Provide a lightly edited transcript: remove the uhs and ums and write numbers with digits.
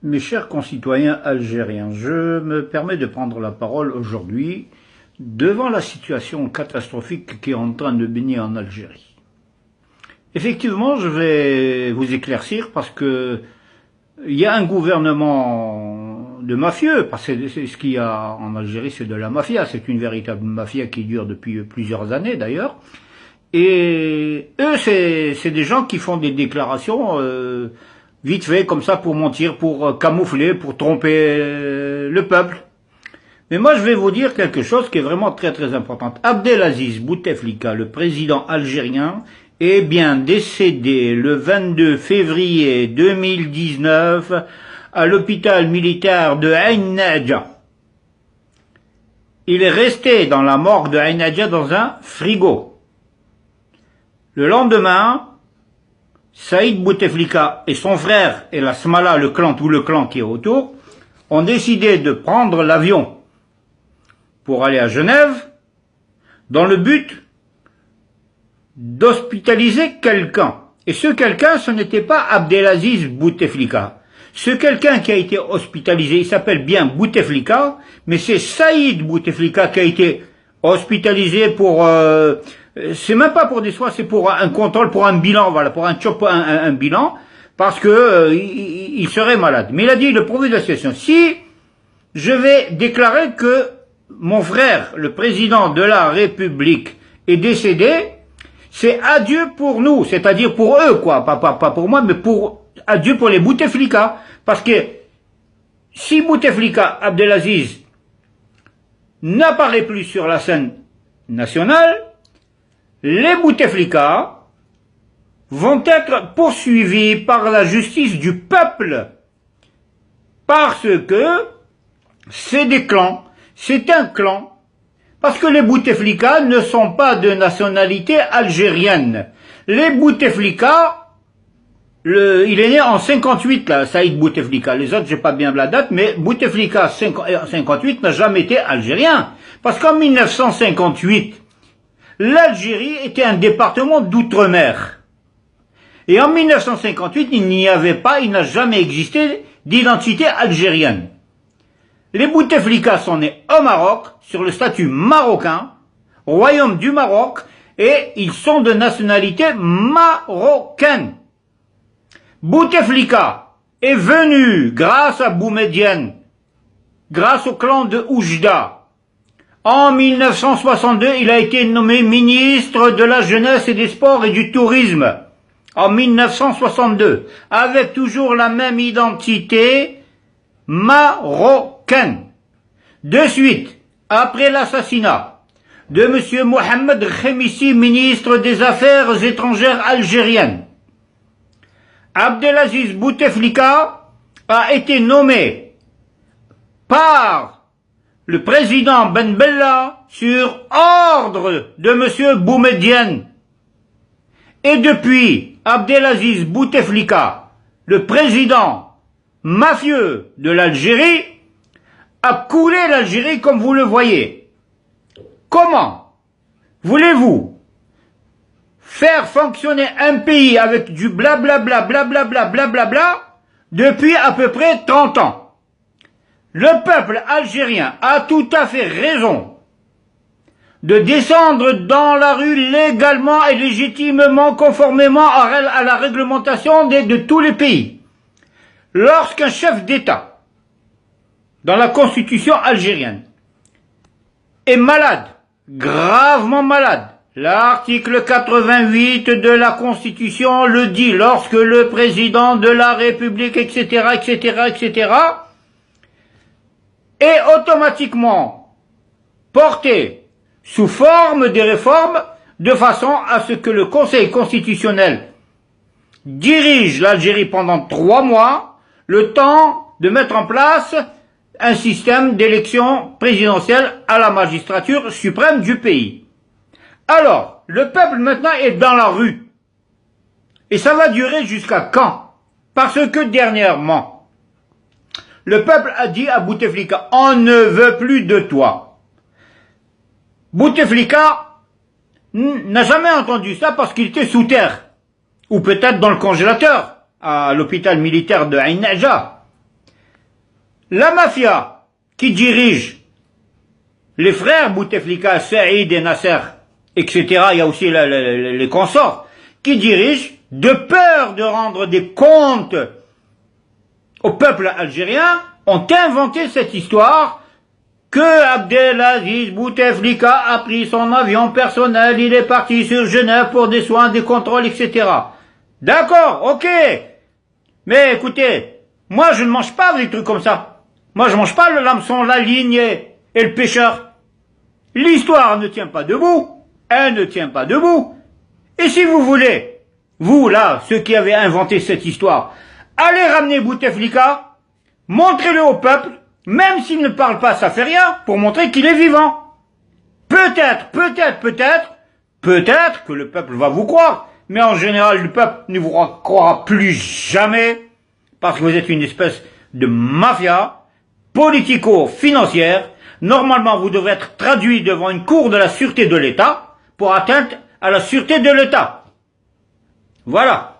Mes chers concitoyens algériens, je me permets de prendre la parole aujourd'hui devant la situation catastrophique qui est en train de baigner en Algérie. Effectivement, je vais vous éclaircir parce que il y a un gouvernement de mafieux, parce que c'est ce qu'il y a en Algérie, c'est de la mafia, c'est une véritable mafia qui dure depuis plusieurs années d'ailleurs. Et eux, c'est des gens qui font des déclarations vite fait comme ça pour mentir, pour camoufler, pour tromper le peuple. Mais moi, je vais vous dire quelque chose qui est vraiment très très important. Abdelaziz Bouteflika, le président algérien, est bien décédé le 22 février 2019 à l'hôpital militaire de Ain Nadja. Il est resté dans la morgue de Ain Nadja dans un frigo. Le lendemain, Saïd Bouteflika et son frère et la Smala, le clan, tout le clan qui est autour, ont décidé de prendre l'avion pour aller à Genève dans le but d'hospitaliser quelqu'un. Et ce quelqu'un, ce n'était pas Abdelaziz Bouteflika. Ce quelqu'un qui a été hospitalisé, il s'appelle bien Bouteflika, mais c'est Saïd Bouteflika qui a été hospitalisé pour... c'est même pas pour des soins, c'est pour un contrôle, pour un bilan, voilà, pour un bilan, parce que il serait malade. Mais il a dit, le profil de la situation, si je vais déclarer que mon frère, le président de la République, est décédé, c'est adieu pour nous, c'est-à-dire pour eux, quoi, pas pour moi, mais adieu pour les Bouteflika, parce que si Bouteflika, Abdelaziz, n'apparaît plus sur la scène nationale, les Bouteflika vont être poursuivis par la justice du peuple, parce que c'est des clans, c'est un clan, parce que les Bouteflika ne sont pas de nationalité algérienne. Les Bouteflika, il est né en 58, là, Saïd Bouteflika. Les autres, j'ai pas bien la date, mais Bouteflika 58 n'a jamais été algérien. Parce qu'en 1958, l'Algérie était un département d'outre-mer. Et en 1958, il n'a jamais existé d'identité algérienne. Les Bouteflika sont nés au Maroc, sur le statut marocain, royaume du Maroc, et ils sont de nationalité marocaine. Bouteflika est venu grâce à Boumedienne, grâce au clan de Oujda. En 1962, il a été nommé ministre de la Jeunesse et des Sports et du Tourisme. En 1962, avec toujours la même identité marocaine. De suite, après l'assassinat de M. Mohamed Khemissi, ministre des Affaires étrangères algériennes, Abdelaziz Bouteflika a été nommé par le président Ben Bella sur ordre de M. Boumedienne. Et depuis, Abdelaziz Bouteflika, le président mafieux de l'Algérie, a coulé l'Algérie comme vous le voyez. Comment voulez-vous faire fonctionner un pays avec du blablabla, blablabla, blablabla, depuis à peu près 30 ans? Le peuple algérien a tout à fait raison de descendre dans la rue légalement et légitimement, conformément à la réglementation de tous les pays. Lorsqu'un chef d'État, dans la constitution algérienne, est malade, gravement malade, l'article 88 de la Constitution le dit, lorsque le président de la République, etc., etc., etc., est automatiquement porté sous forme des réformes, de façon à ce que le Conseil constitutionnel dirige l'Algérie pendant 3 mois, le temps de mettre en place un système d'élection présidentielle à la magistrature suprême du pays. Alors, le peuple maintenant est dans la rue. Et ça va durer jusqu'à quand? Parce que dernièrement, le peuple a dit à Bouteflika, on ne veut plus de toi. Bouteflika n'a jamais entendu ça parce qu'il était sous terre. ou peut-être dans le congélateur, à l'hôpital militaire de Ain Nadja. la mafia qui dirige les frères Bouteflika, Saïd et Nasser, etc., il y a aussi les consorts, qui dirigent, de peur de rendre des comptes au peuple algérien, ont inventé cette histoire que Abdelaziz Bouteflika a pris son avion personnel, il est parti sur Genève pour des soins, des contrôles, etc. D'accord, ok. Mais écoutez, moi je ne mange pas des trucs comme ça. Moi je mange pas le hameçon, la ligne et le pêcheur. L'histoire ne tient pas debout. Elle ne tient pas debout. Et si vous voulez, vous là, ceux qui avez inventé cette histoire, allez ramener Bouteflika, montrez-le au peuple, même s'il ne parle pas, ça fait rien, pour montrer qu'il est vivant. Peut-être que le peuple va vous croire, mais en général, le peuple ne vous croira plus jamais, parce que vous êtes une espèce de mafia politico-financière. Normalement, vous devrez être traduit devant une cour de la sûreté de l'État pour atteinte à la sûreté de l'État. Voilà.